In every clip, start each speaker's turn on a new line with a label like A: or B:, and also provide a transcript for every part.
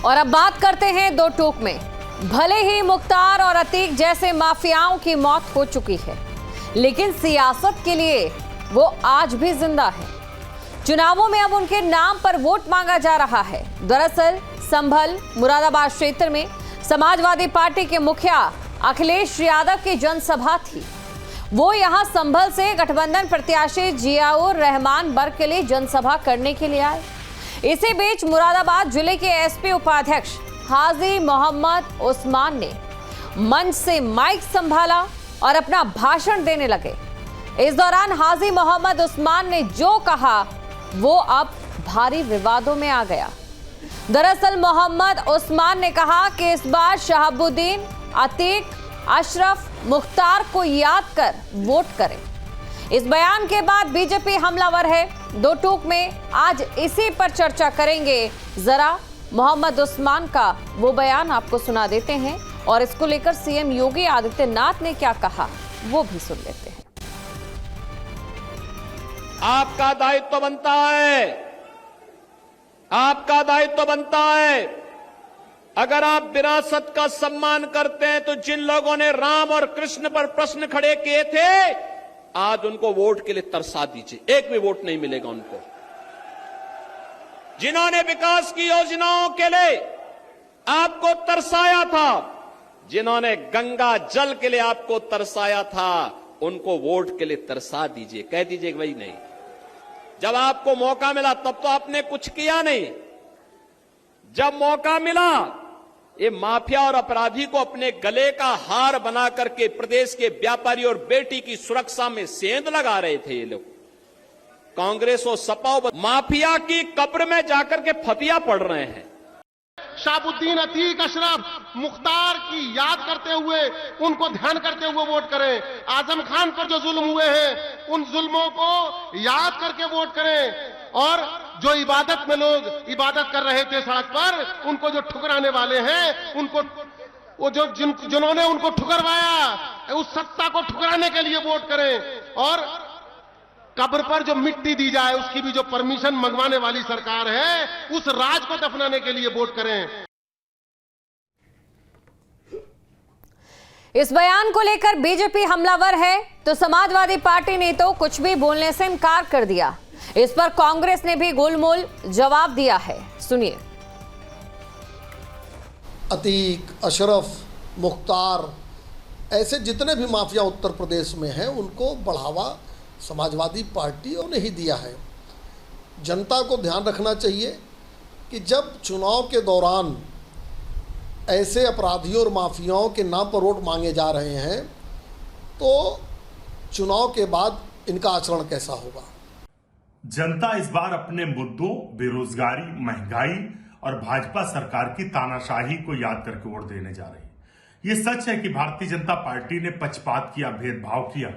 A: और अब बात करते हैं दो टूक में। भले ही मुख्तार और अतीक जैसे माफियाओं की मौत हो चुकी है, लेकिन सियासत के लिए वो आज भी जिंदा है। चुनावों में अब उनके नाम पर वोट मांगा जा रहा है। दरअसल संभल मुरादाबाद क्षेत्र में समाजवादी पार्टी के मुखिया अखिलेश यादव की जनसभा थी। वो यहां संभल से गठबंधन प्रत्याशी जियाउर रहमान बर्ग के लिए जनसभा करने के लिए आए। इसी बीच मुरादाबाद जिले के एसपी उपाध्यक्ष हाजी मोहम्मद उस्मान ने मंच से माइक संभाला और अपना भाषण देने लगे। इस दौरान हाजी मोहम्मद उस्मान ने जो कहा वो अब भारी विवादों में आ गया। दरअसल मोहम्मद उस्मान ने कहा कि इस बार शहाबुद्दीन, अतीक, अशरफ, मुख्तार को याद कर वोट करें। इस बयान के बाद बीजेपी हमलावर है। दो टूक में आज इसी पर चर्चा करेंगे। जरा मोहम्मद उस्मान का वो बयान आपको सुना देते हैं और इसको लेकर सीएम योगी आदित्यनाथ ने क्या कहा वो भी सुन लेते हैं।
B: आपका दायित्व बनता है, आपका दायित्व बनता है। अगर आप विरासत का सम्मान करते हैं तो जिन लोगों ने राम और कृष्ण पर प्रश्न खड़े किए थे, आज उनको वोट के लिए तरसा दीजिए। एक भी वोट नहीं मिलेगा उनको। जिन्होंने विकास की योजनाओं के लिए आपको तरसाया था, जिन्होंने गंगा जल के लिए आपको तरसाया था, उनको वोट के लिए तरसा दीजिए। कह दीजिए कि भाई नहीं, जब आपको मौका मिला तब तो आपने कुछ किया नहीं। जब मौका मिला, ये माफिया और अपराधी को अपने गले का हार बना करके प्रदेश के व्यापारी और बेटी की सुरक्षा में सेंध लगा रहे थे ये लोग। कांग्रेस और सपा माफिया की कब्र में जाकर के फतिया पड़ रहे हैं।
C: शहाबुद्दीन, अतीक, अशरफ, मुख्तार की याद करते हुए, उनको ध्यान करते हुए वोट करें। आजम खान पर जो जुल्म हुए हैं उन जुल्मों को याद करके वोट करें। और जो इबादत में लोग इबादत कर रहे थे सड़क पर, उनको जो ठुकराने वाले हैं, उनको वो जो जिन्होंने उनको ठुकरवाया, उस सत्ता को ठुकराने के लिए वोट करें। और कब्र पर जो मिट्टी दी जाए उसकी भी जो परमिशन मंगवाने वाली सरकार है, उस राज को दफनाने के लिए वोट करें।
A: इस बयान को लेकर बीजेपी हमलावर है तो समाजवादी पार्टी ने तो कुछ भी बोलने से इनकार कर दिया। इस पर कांग्रेस ने भी गोलमोल जवाब दिया है। सुनिए।
D: अतीक, अशरफ, मुख्तार, ऐसे जितने भी माफिया उत्तर प्रदेश में हैं, उनको बढ़ावा समाजवादी पार्टियों ने ही दिया है। जनता को ध्यान रखना चाहिए कि जब चुनाव के दौरान ऐसे अपराधियों और माफियाओं के नाम पर वोट मांगे जा रहे हैं, तो चुनाव के बाद इनका आचरण कैसा होगा।
E: जनता इस बार अपने मुद्दों, बेरोजगारी, महंगाई और भाजपा सरकार की तानाशाही को याद करके वोट देने जा रही है। ये सच है कि भारतीय जनता पार्टी ने पक्षपात किया, भेदभाव किया,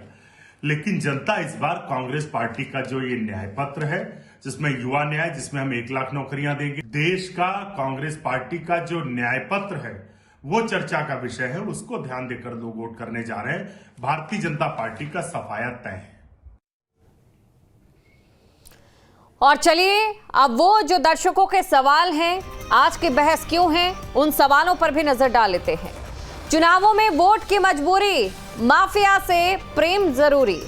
E: लेकिन जनता इस बार कांग्रेस पार्टी का जो ये न्याय पत्र है, जिसमें युवा न्याय, जिसमें हम 1 लाख नौकरियां देंगे, देश का कांग्रेस पार्टी का जो न्याय पत्र है वो चर्चा का विषय है। उसको ध्यान देकर लोग वोट करने जा रहे हैं। भारतीय जनता पार्टी का सफाया तय है।
A: और चलिए अब वो जो दर्शकों के सवाल हैं, आज की बहस क्यों है, उन सवालों पर भी नजर डाल लेते हैं। चुनावों में वोट की मजबूरी, माफिया से प्रेम जरूरी,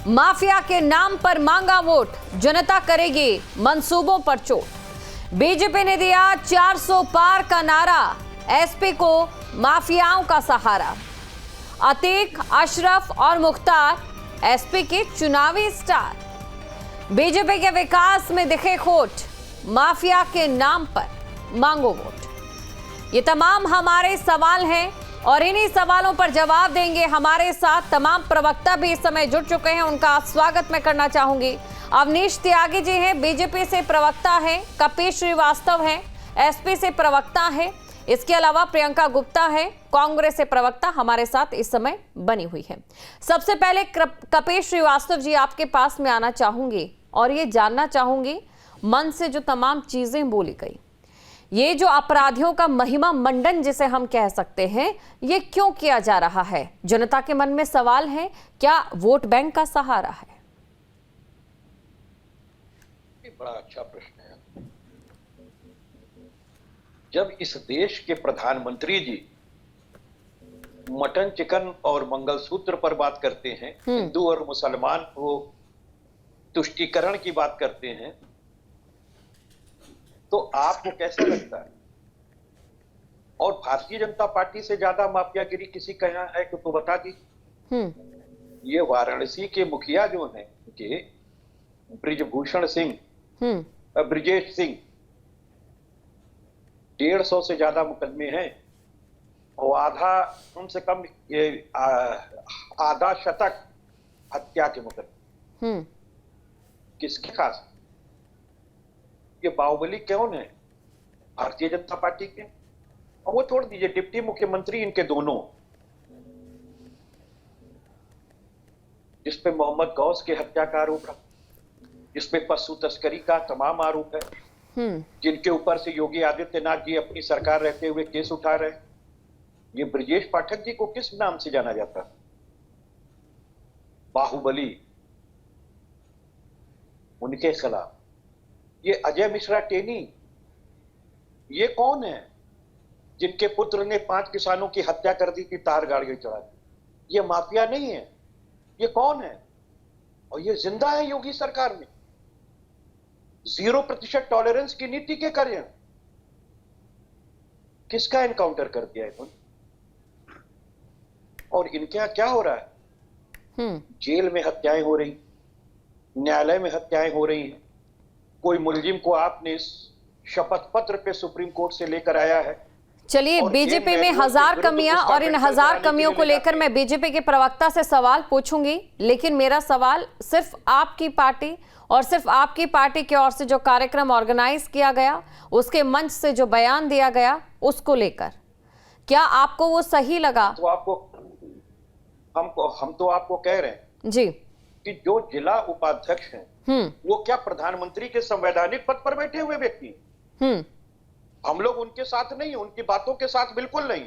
A: माफिया के नाम पर मांगा वोट, जनता करेगी मंसूबों पर चोट। बीजेपी ने दिया 400 पार का नारा, एसपी को माफियाओं का सहारा। अतीक, अशरफ और मुख्तार एसपी के चुनावी स्टार। बीजेपी के विकास में दिखे खोट, माफिया के नाम पर मांगो वोट। ये तमाम हमारे सवाल हैं और इन्हीं सवालों पर जवाब देंगे हमारे साथ तमाम प्रवक्ता भी इस समय जुड़ चुके हैं। उनका स्वागत मैं करना चाहूंगी। अवनीश त्यागी जी हैं, बीजेपी से प्रवक्ता हैं, कपिल श्रीवास्तव हैं, एसपी से प्रवक्ता हैं, इसके अलावा प्रियंका गुप्ता है, कांग्रेस से प्रवक्ता हमारे साथ इस समय बनी हुई है। सबसे पहले कपिल श्रीवास्तव जी आपके पास में आना चाहूंगी और ये जानना चाहूंगी, मन से जो तमाम चीजें बोली गई, ये जो अपराधियों का महिमा मंडन जिसे हम कह सकते हैं, ये क्यों किया जा रहा है? जनता के मन में सवाल है, क्या वोट बैंक का सहारा है?
F: बड़ा अच्छा प्रश्न है। जब इस देश के प्रधानमंत्री जी मटन चिकन और मंगलसूत्र पर बात करते हैं, हिंदू और मुसलमान को तुष्टीकरण की बात करते हैं, तो आपको कैसा लगता है? और भारतीय जनता पार्टी से ज्यादा माफियागिरी किसी का यहाँ है तो बता दी। ये वाराणसी के मुखिया जो हैं के ब्रिजभूषण सिंह, ब्रिजेश सिंह, 150 से ज्यादा मुकदमे हैं और आधा, कम से कम ये आधा शतक हत्या के मुकदमे। किसके खास? ये बाहुबली कौन है? भारतीय जनता पार्टी के। और वो छोड़ दीजिए, डिप्टी मुख्यमंत्री इनके दोनों, जिसपे मोहम्मद गौस के हत्या का आरोप है, जिसपे पशु तस्करी का तमाम आरोप है, जिनके ऊपर से योगी आदित्यनाथ जी अपनी सरकार रहते हुए केस उठा रहे। ये ब्रजेश पाठक जी को किस नाम से जाना जाता? बाहुबली। उनके खिलाफ ये अजय मिश्रा टेनी, ये कौन है जिनके पुत्र ने 5 किसानों की हत्या कर दी थी, तार गाड़ी चढ़ा दी? ये माफिया नहीं है, ये कौन है? और ये जिंदा है योगी सरकार में। 0% टॉलरेंस की नीति के कार्य किसका एनकाउंटर कर दिया इन्होंने? और इनके यहां क्या हो रहा है? जेल में हत्याएं हो रही, न्यायालय में हत्याएं हो रही हैं। कोई मुलजिम को आपने शपथ पत्र पे सुप्रीम कोर्ट से लेकर आया है।
A: चलिए, बीजेपी में 1000 कमियां, और इन 1000 कमियों को लेकर मैं बीजेपी के प्रवक्ता से सवाल पूछूंगी, लेकिन मेरा सवाल सिर्फ आपकी पार्टी और सिर्फ आपकी पार्टी की ओर से जो कार्यक्रम ऑर्गेनाइज किया गया, उसके मंच से जो बयान दिया गया, उसको लेकर क्या आपको वो सही लगा?
F: तो हम तो आपको कह रहे हैं
A: जी
F: कि जो जिला उपाध्यक्ष हैं वो क्या प्रधानमंत्री के संवैधानिक पद पर बैठे हुए व्यक्ति? हम लोग उनके साथ नहीं, उनकी बातों के साथ बिल्कुल नहीं,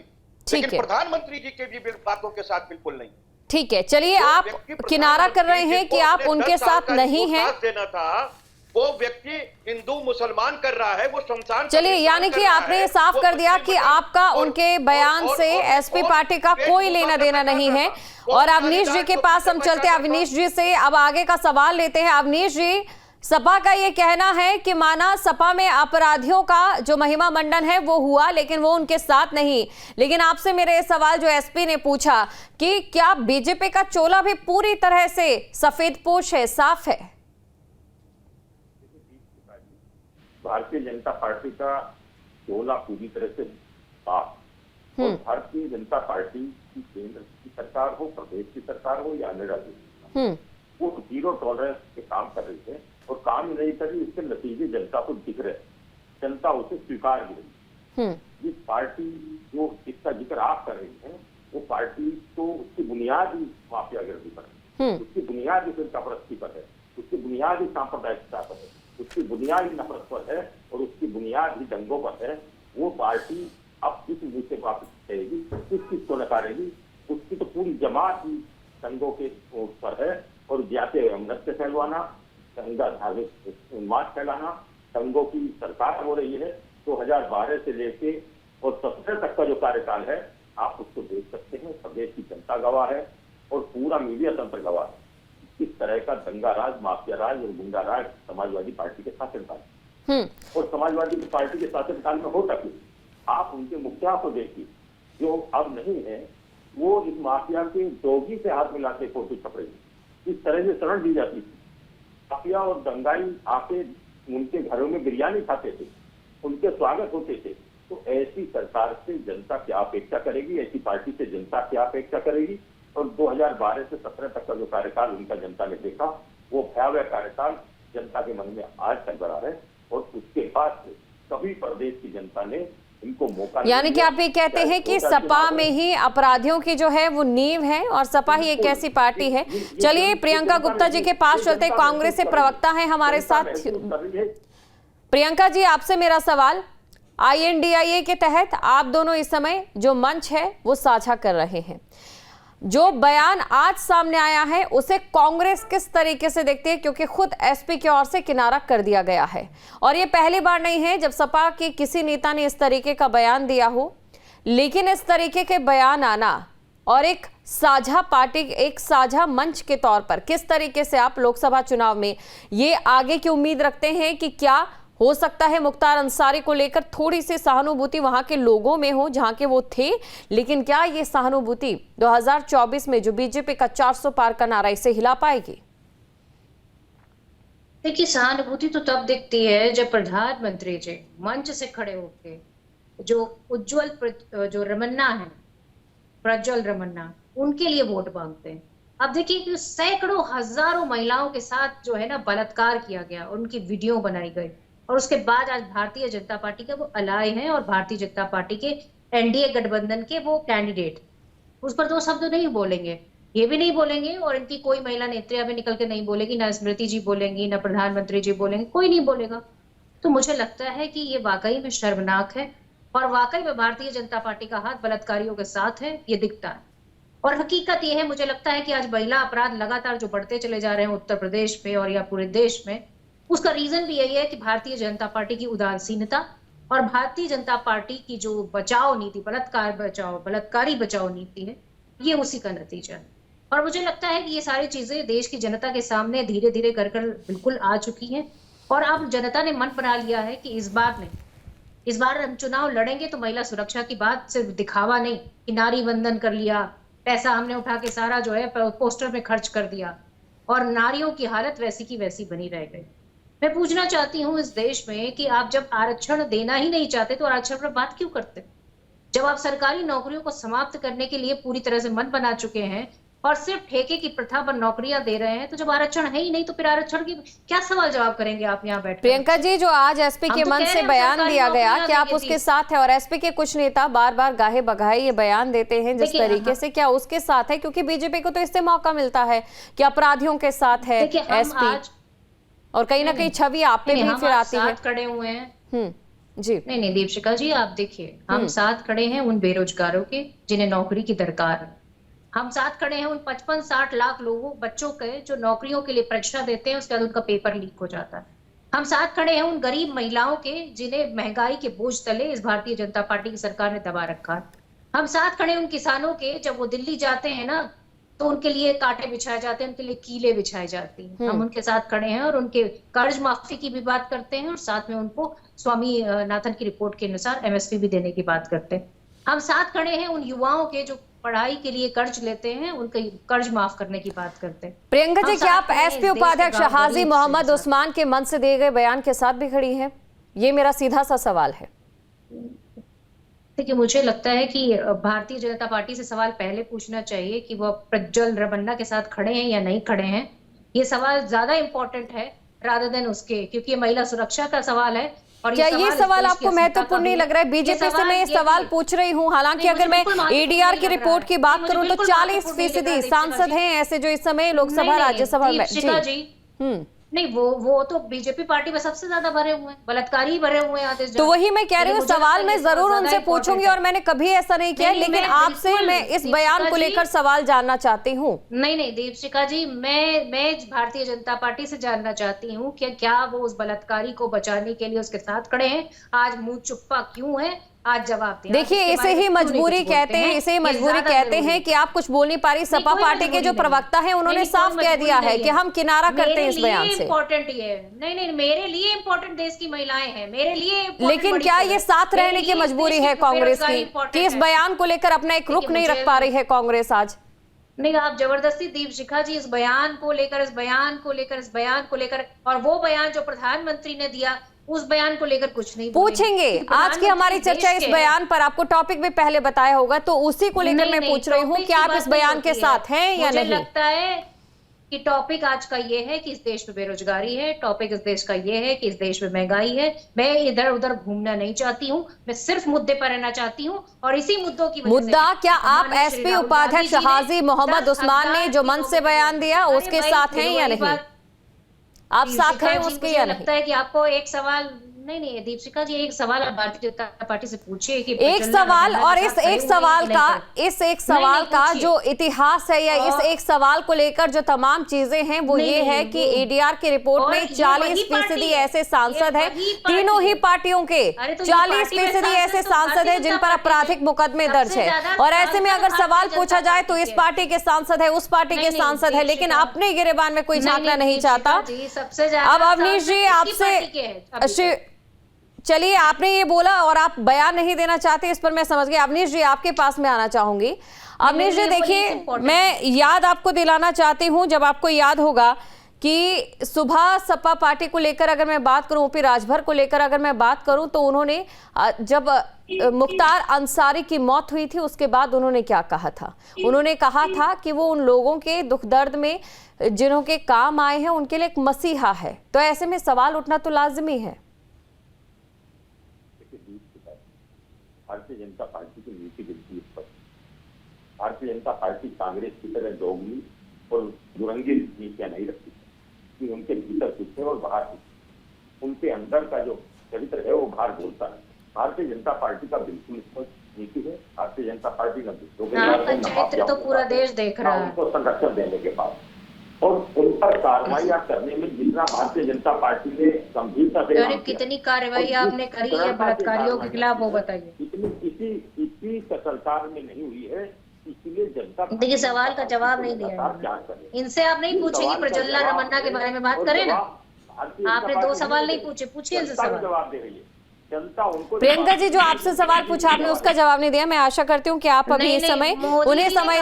F: लेकिन प्रधानमंत्री जी के भी बातों के साथ बिल्कुल नहीं।
A: ठीक है, चलिए, आप किनारा कर रहे हैं कि आप उनके साथ नहीं हैं।
F: देना था, वो व्यक्ति हिंदू मुसलमान कर रहा है, वो शमशान।
A: चलिए, यानी कि आपने ये साफ कर दिया कि आपका उनके बयान से एसपी पार्टी का कोई लेना देना नहीं है। और अवनीश जी के पास हम चलते हैं, अवनीश जी से अब आगे का सवाल लेते हैं। अवनीश जी, सपा का ये कहना है कि माना सपा में अपराधियों का जो महिमा मंडन है वो हुआ, लेकिन वो उनके साथ नहीं। लेकिन आपसे मेरे ये सवाल जो एसपी ने पूछा कि क्या बीजेपी का चोला भी पूरी तरह से सफेदपोश है, साफ है?
G: भारतीय जनता पार्टी का चोला पूरी तरह से साफ। और भारतीय जनता पार्टी की केंद्र की सरकार हो, प्रदेश की सरकार हो या अन्य राज्य की, वो 0 टॉलरेंस के काम कर रही है और काम नहीं कर रही, इसके नतीजे जनता को दिख रहे, जनता उसे स्वीकार भी रही। जिस पार्टी जो जिसका जिक्र आप कर रही हैं, वो पार्टी तो उसकी बुनियाद ही माफियागिरी पर है, उसकी बुनियाद ही फिरकापरस्ती पर है, उसकी बुनियाद ही सांप्रदायिकता पर है, उसकी बुनियाद ही नफरत पर है और उसकी बुनियाद ही दंगों पर है। वो पार्टी अब किस मुंह से वापस करेगी, किस चीज को नकारेगी? उसकी तो पूरी जमात ही दंगों के पर है। और जाते नृत्य फैलवाना, दंगा धार्मिक उन्माद फैलाना, दंगों की सरकार हो रही है। 2012 से लेके और 17 तक का जो कार्यकाल है, आप उसको देख सकते हैं। प्रदेश की जनता गवाह है और पूरा मीडिया तंत्र गवाह है। इस तरह का दंगा राज, माफिया राज और गुंडा राज समाजवादी पार्टी के शासनकाल और समाजवादी पार्टी के शासनकाल में होता क्यों? आप उनके मुखिया को देखिए, जो अब नहीं है, वो इस माफिया के जोगी से हाथ मिलाते फोटो छप रही है। इस तरह से शरण दी जाती थी। माफिया और दंगाई आके उनके घरों में बिरयानी खाते थे, उनके स्वागत होते थे। तो ऐसी सरकार से जनता क्या अपेक्षा करेगी? ऐसी पार्टी से जनता क्या अपेक्षा करेगी? और 2012 से 17 तक का जो कार्यकाल उनका जनता ने देखा, वो भयावह कार्यकाल जनता के मन में आज तक बना है। और उसके बाद से कभी प्रदेश की जनता ने इनको मौका,
A: यानी कि आप ये कहते हैं कि सपा में ही अपराधियों की जो है वो नींव है और सपा ही एक ऐसी पार्टी है। चलिए, प्रियंका गुप्ता जी के पास चलते, कांग्रेस से प्रवक्ता है हमारे साथ। प्रियंका जी, आपसे मेरा सवाल, INDIA के तहत आप दोनों इस समय जो मंच है वो साझा कर रहे हैं, जो बयान आज सामने आया है उसे कांग्रेस किस तरीके से देखती है, क्योंकि खुद एसपी की ओर से किनारा कर दिया गया है और ये पहली बार नहीं है जब सपा के किसी नेता ने इस तरीके का बयान दिया हो। लेकिन इस तरीके के बयान आना और एक साझा पार्टी, एक साझा मंच के तौर पर किस तरीके से आप लोकसभा चुनाव में ये आगे की उम्मीद रखते हैं कि क्या हो सकता है मुख्तार अंसारी को लेकर थोड़ी सी सहानुभूति वहां के लोगों में हो जहां के वो थे, लेकिन क्या ये सहानुभूति 2024 में जो बीजेपी का 400 पार का नारा इसे हिला पाएगी?
H: देखिए, सहानुभूति तो तब दिखती है जब प्रधानमंत्री जी मंच से खड़े होके जो उज्जवल जो रमन्ना है, प्रज्वल रमन्ना, उनके लिए वोट मांगते हैं। अब देखिए कि सैकड़ों हजारों महिलाओं के साथ जो है ना बलात्कार किया गया, उनकी वीडियो बनाई गई और उसके बाद आज भारतीय जनता पार्टी के वो अलाय हैं और भारतीय जनता पार्टी के एनडीए गठबंधन के वो कैंडिडेट, उस पर दो शब्द नहीं बोलेंगे, ये भी नहीं बोलेंगे और इनकी कोई महिला नेत्रियां भी निकल के नहीं बोलेगी, ना स्मृति जी बोलेंगी, ना प्रधानमंत्री जी बोलेंगे, कोई नहीं बोलेगा। तो मुझे लगता है कि ये वाकई में शर्मनाक है और वाकई में भारतीय जनता पार्टी का हाथ बलात्कारियों के साथ है, ये दिखता है। और हकीकत ये है, मुझे लगता है कि आज महिला अपराध लगातार जो बढ़ते चले जा रहे हैं उत्तर प्रदेश में और या पूरे देश में, उसका रीजन भी यही है कि भारतीय जनता पार्टी की उदासीनता और भारतीय जनता पार्टी की जो बचाव नीति, बलात्कारी बचाव नीति है, ये उसी का नतीजा है। और मुझे लगता है कि ये सारी चीजें देश की जनता के सामने धीरे धीरे कर बिल्कुल आ चुकी हैं और अब जनता ने मन बना लिया है कि इस बार हम चुनाव लड़ेंगे तो महिला सुरक्षा की बात सिर्फ दिखावा नहीं कि नारी वंदन कर लिया, पैसा हमने उठा के सारा जो है पोस्टर में खर्च कर दिया और नारियों की हालत वैसी की वैसी बनी रह गई। मैं पूछना चाहती हूँ इस देश में कि आप जब आरक्षण देना ही नहीं चाहते तो आरक्षण पर बात क्यों करते? जब आप सरकारी नौकरियों को समाप्त करने के लिए पूरी तरह से मन बना चुके हैं और सिर्फ ठेके की प्रथा पर नौकरियां दे रहे हैं, तो जब आरक्षण है ही नहीं तो फिर आरक्षण की क्या सवाल जवाब करेंगे आप यहाँ बैठ?
A: प्रियंका जी, जो आज एसपी के मन से बयान दिया गया, क्या आप उसके साथ है? और एसपी के कुछ नेता बार बार गाहे बगाहे ये बयान देते हैं जिस तरीके से, क्या उसके साथ है? क्योंकि बीजेपी को तो इससे मौका मिलता है कि अपराधियों के साथ है एसपी, और कहीं ना कहीं छवि आप पे भी फिर आती है।
H: खड़े हुए हैं
A: जी
H: नहीं दीपशिखा जी, आप देखिए, हम साथ खड़े हैं उन बेरोजगारों के जिन्हें नौकरी की दरकार है। हम साथ खड़े हैं उन 55-60 लाख लोगों, बच्चों के जो नौकरियों के लिए परीक्षा देते हैं, उसके बाद उनका पेपर लीक हो जाता है। हम साथ खड़े हैं उन गरीब महिलाओं के जिन्हें महंगाई के बोझ तले इस भारतीय जनता पार्टी की सरकार ने दबा रखा है। हम साथ खड़े हैं उन किसानों के, जब वो दिल्ली जाते हैं ना तो उनके लिए कांटे बिछाए जाते हैं, उनके लिए कीले बिछाई जाती हैं। हम उनके साथ खड़े हैं और उनके कर्ज माफी की भी बात करते हैं और साथ में उनको स्वामी नाथन की रिपोर्ट के अनुसार एमएसपी भी देने की बात करते हैं। हम साथ खड़े हैं उन युवाओं के जो पढ़ाई के लिए कर्ज लेते हैं, उनके कर्ज माफ करने की बात करते हैं।
A: प्रियंका जी, क्या आप एसपी उपाध्यक्ष हाजी मोहम्मद उस्मान के मन से दिए गए बयान के साथ भी खड़ी हैं? ये मेरा सीधा सा सवाल है।
H: देखिए, मुझे लगता है कि भारतीय जनता पार्टी से सवाल पहले पूछना चाहिए कि वो प्रज्वल रमन्ना के साथ खड़े हैं या नहीं खड़े हैं। ये सवाल ज्यादा इंपॉर्टेंट है रादर देन उसके, क्योंकि ये महिला सुरक्षा का सवाल है। और
A: क्या ये सवाल आपको महत्वपूर्ण नहीं लग रहा है? बीजेपी से मैं ये सवाल पूछ रही हूँ, हालांकि अगर मैं एडीआर की रिपोर्ट की बात करूं तो 40% सांसद हैं ऐसे जो इस समय लोकसभा राज्यसभा में। जी
H: नहीं, वो तो बीजेपी पार्टी में सबसे ज्यादा भरे हुए हैं, बलात्कारी भरे हुए हैं।
A: तो वही मैं कह रही हूँ, सवाल मैं जरूर उनसे पूछूंगी और मैंने कभी ऐसा नहीं किया, लेकिन आपसे मैं इस बयान को लेकर सवाल जानना चाहती हूँ।
H: नहीं दीपशिखा जी, मैं भारतीय जनता पार्टी से जानना चाहती हूँ कि क्या वो उस बलात्कारी को बचाने के लिए उसके साथ खड़े हैं? आज मुंह चुप्पा क्यों है? आज जवाब दें।
A: देखिए, इसे ही मजबूरी कहते हैं, इसे ही मजबूरी कहते हैं कि आप कुछ बोल नहीं पा रही। सपा पार्टी के जो प्रवक्ता हैं उन्होंने साफ कह दिया है कि हम किनारा करते हैं इस बयान से।
H: इम्पोर्टेंट ये नहीं, मेरे लिए इम्पोर्टेंट देश की महिलाएं हैं, मेरे लिए।
A: लेकिन क्या ये साथ रहने की मजबूरी है कांग्रेस की कि इस बयान को लेकर अपना एक रुख नहीं रख पा रही है कांग्रेस आज?
H: नहीं, आप जबरदस्ती दीपशिखा जी इस बयान को लेकर और वो बयान जो प्रधानमंत्री ने दिया उस बयान को लेकर कुछ नहीं
A: पूछेंगे। आज की हमारी चर्चा इस बयान पर, आपको टॉपिक भी पहले बताया होगा, तो उसी को लेकर मैं पूछ रही हूँ कि आप इस बयान के साथ हैं या नहीं?
H: मुझे लगता है कि टॉपिक आज का ये है कि इस देश में बेरोजगारी है, टॉपिक इस देश का ये है कि इस देश में महंगाई है। मैं इधर उधर घूमना नहीं चाहती हूँ, मैं सिर्फ मुद्दे पर रहना चाहती हूँ और इसी मुद्दों की वजह
A: मुद्दा क्या आप एसपी उपाध्यक्ष हाजी मोहम्मद उस्मान ने जो मन से बयान दिया उसके साथ हैं या नहीं? आप साथ हैं उसके या नहीं?
H: लगता है कि आपको एक सवाल नहीं दीपशिखा जी, एक सवाल आप भारतीय जनता पार्टी से पूछिए कि
A: एक सवाल, और इस एक सवाल का जो इतिहास है या इस एक सवाल को लेकर जो तमाम चीजें हैं वो ये है कि एडीआर की रिपोर्ट में 40% ऐसे सांसद हैं, तीनों ही पार्टियों के 40% ऐसे सांसद हैं जिन पर आपराधिक मुकदमे दर्ज है। और ऐसे में अगर सवाल पूछा जाए तो इस पार्टी के सांसद है, उस पार्टी के सांसद है, लेकिन अपने गिरेबान में कोई झांकना नहीं चाहता। अब अवनीश जी आपसे, चलिए आपने ये बोला और आप बयान नहीं देना चाहते, इस पर मैं समझ गई। अवनीश जी आपके पास में आना चाहूंगी। अवनीश जी देखिए, मैं याद आपको दिलाना चाहती हूं, जब आपको याद होगा कि सुबह सपा पार्टी को लेकर अगर मैं बात करूं, ओपी राजभर को लेकर अगर मैं बात करूं, तो उन्होंने जब मुख्तार अंसारी की मौत हुई थी उसके बाद उन्होंने क्या कहा था? उन्होंने कहा था कि वो उन लोगों के दुख दर्द में जिन्हों के काम आए हैं उनके लिए एक मसीहा है। तो ऐसे में सवाल उठना तो लाजमी है।
G: भारतीय जनता पार्टी की नीति बिल्कुल स्पष्ट। भारतीय जनता पार्टी कांग्रेस की तरह दोगली और दुरंगी नीतियां नहीं रखती कि उनके भीतर कुछ है और बाहर कुछ है। उनके अंदर का जो चरित्र है वो बाहर बोलता है। भारतीय जनता पार्टी का बिल्कुल स्पष्ट नीति है। भारतीय जनता पार्टी का
H: चरित्र तो पूरा देश देख रहा है।
G: उनको संरक्षण देने के बाद और उन पर कार्रवाई करने में जितना भारतीय जनता पार्टी ने गंभीरता से
H: कितनी कार्रवाई आपने करी है बलात्कारियों के खिलाफ, वो बताइए।
G: इसी सरकार में नहीं हुई है, इसलिए जनता।
H: देखिए सवाल का जवाब नहीं दिया, इनसे आप नहीं पूछेंगे, प्रज्वला रमन्ना के बारे में बात करें ना। आपने 2 सवाल नहीं पूछे, पूछिए इनसे सवाल।
G: जवाब दे रही है जनता उनको।
A: प्रियंका जी, जो आपसे सवाल पूछा आपने उसका जवाब नहीं दिया। मैं आशा करती हूँ कि आप अभी इस समय उन्हें समय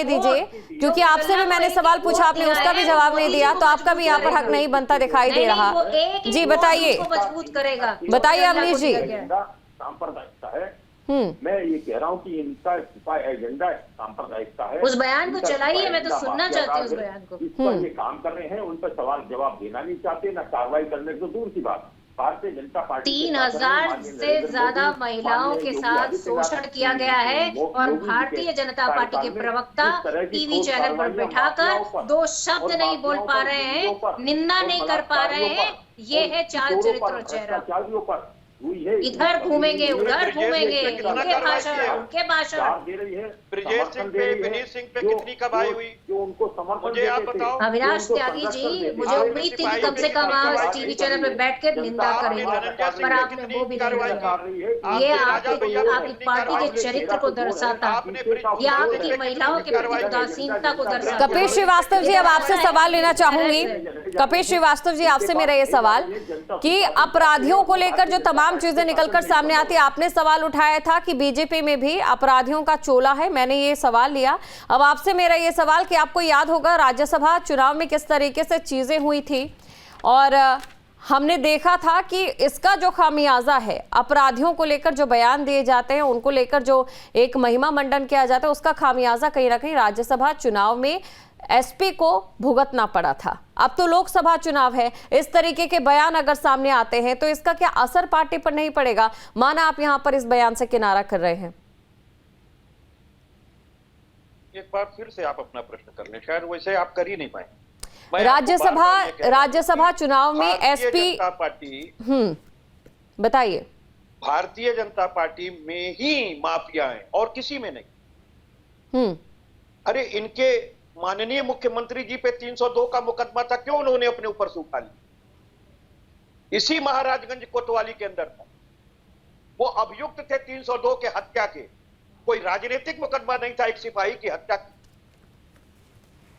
A: दीजिए, क्योंकि आपसे भी मैंने सवाल पूछा, आपने उसका भी जवाब नहीं दिया, तो आपका भी यहाँ पर हक नहीं बनता दिखाई दे रहा। जी बताइए,
H: मजबूत करेगा,
A: बताइए अवनीश जी।
G: सांप्रदायिकता है, मैं ये कह रहा हूँ कि इनका एजेंडा सांप्रदायिकता है।
H: उस बयान को चलाइए, मैं तो सुनना चाहती हूँ उस बयान को।
G: इस पर ये काम कर रहे हैं, उन पर सवाल जवाब देना नहीं चाहते, ना कार्रवाई करने तो दूर की बात। भारतीय जनता पार्टी
H: 3000 से ज्यादा महिलाओं के साथ शोषण किया गया है और भारतीय जनता पार्टी के प्रवक्ता टीवी चैनल पर बैठाकर 2 शब्द नहीं बोल पा रहे हैं, निंदा नहीं कर पा रहे हैं। ये है चाल चरित्र और चेहरा। इधर घूमेंगे उधर घूमेंगे, उनके भाषण
G: दे रही है।
F: ब्रिजेश सिंह पे, विनीत सिंह पे कितनी कमाई हुई
G: जो उनको समर्थन
F: मुझे आप बताओ।
H: अविनाश त्यागी जी, मुझे उम्मीद थी कि कम से कम आप टीवी चैनल पर बैठ कर निंदा करेंगे, पर आपने वो भी नहीं। ये आपकी पार्टी के चरित्र को दर्शाता, ये आपकी महिलाओं के प्रति उदासीनता को दर्शाता।
A: कपिल श्रीवास्तव जी, अब आपसे सवाल लेना चाहूंगी। कपिल श्रीवास्तव जी, आपसे मेरा ये सवाल कि अपराधियों को लेकर जो तमाम चीजें निकलकर सामने आती, आपने सवाल उठाया था कि बीजेपी में भी अपराधियों का चोला है, मैंने ये सवाल लिया। अब आपसे मेरा ये सवाल कि आपको याद होगा राज्यसभा चुनाव में किस तरीके से चीजें हुई थी और हमने देखा था कि इसका जो खामियाजा है, अपराधियों को लेकर जो बयान दिए जाते हैं, उनको लेकर जो एक महिमा मंडन किया जाता है, उसका खामियाजा कहीं ना कहीं राज्यसभा चुनाव में एसपी को भुगतना पड़ा था। अब तो लोकसभा चुनाव है, इस तरीके के बयान अगर सामने आते हैं तो इसका क्या असर पार्टी पर नहीं पड़ेगा? माना आप यहां पर इस बयान से किनारा कर रहे हैं।
F: एक बार फिर से आप अपना प्रश्न कर लें, शायद वैसे आप कर ही नहीं पाए।
A: राज्यसभा चुनाव में एसपी
F: पार्टी,
A: बताइए।
F: भारतीय जनता पार्टी में ही माफिया है और किसी में नहीं। अरे इनके माननीय मुख्यमंत्री जी पे 302 का मुकदमा था, क्यों उन्होंने अपने ऊपर से उठा लिया? इसी महाराजगंज कोतवाली के अंदर था, वो अभियुक्त थे 302 के हत्या के। कोई राजनीतिक मुकदमा नहीं था एक सिपाही की हत्या की।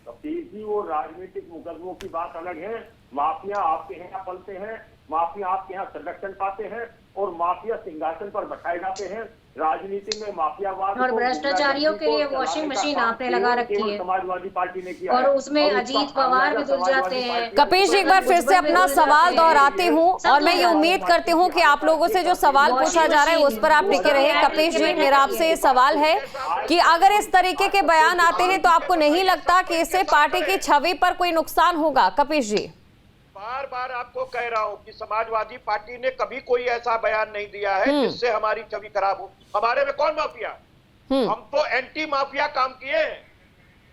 G: कपिल जी, वो राजनीतिक मुकदमों की बात अलग है। माफिया आपके यहाँ पलते हैं, माफिया आपके यहाँ संरक्षण पाते हैं और माफिया सिंहासन पर बैठाए जाते हैं। राजनीति में माफियावाद
H: और भ्रष्टाचारियों के लिए वॉशिंग मशीन आपने लगा रखी है,
G: समाजवादी पार्टी ने किया
H: और उसमें अजीत पवार भी जुड़ जाते हैं।
A: कपिल जी, एक बार फिर से अपना सवाल दोहराती हूँ और मैं ये उम्मीद करती हूँ कि आप लोगों से जो सवाल पूछा जा रहा है उस पर आप टिके रहे। कपिल जी, मेरा आपसे ये सवाल है कि अगर इस तरीके के बयान आते हैं तो आपको नहीं लगता कि इससे पार्टी की छवि पर कोई नुकसान होगा? कपिल जी,
F: बार बार आपको कह रहा हूं कि समाजवादी पार्टी ने कभी कोई ऐसा बयान नहीं दिया है जिससे हमारी छवि खराब हो। हमारे में कौन माफिया? हम तो एंटी माफिया काम किए हैं।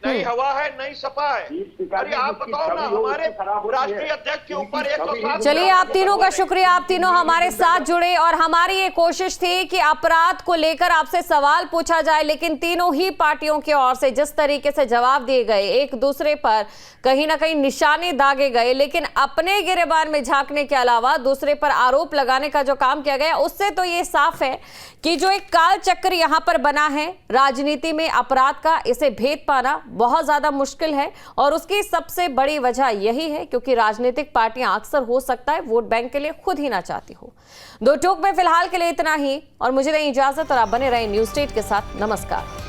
F: नई हवा है, नई सपा है। अरे आप बताओ ना, हमारे राष्ट्रीय अध्यक्ष के ऊपर 107।
A: चलिए, आप तीनों का शुक्रिया, आप तीनों हमारे साथ जुड़े और हमारी ये कोशिश थी कि अपराध को लेकर आपसे सवाल पूछा जाए, लेकिन तीनों ही पार्टियों की ओर से जिस तरीके से जवाब दिए गए, एक दूसरे पर कहीं ना कहीं निशाने दागे गए, लेकिन अपने गिरेबान में झांकने के अलावा दूसरे पर आरोप लगाने का जो काम किया गया, उससे तो ये साफ है कि जो एक काल चक्र यहां पर बना है राजनीति में अपराध का, इसे भेद पाना बहुत ज्यादा मुश्किल है। और उसकी सबसे बड़ी वजह यही है क्योंकि राजनीतिक पार्टियां अक्सर हो सकता है वोट बैंक के लिए खुद ही ना चाहती हो। दो टोक में फिलहाल के लिए इतना ही और मुझे दें इजाजत और आप बने रहें न्यूज़ स्टेट के साथ। नमस्कार।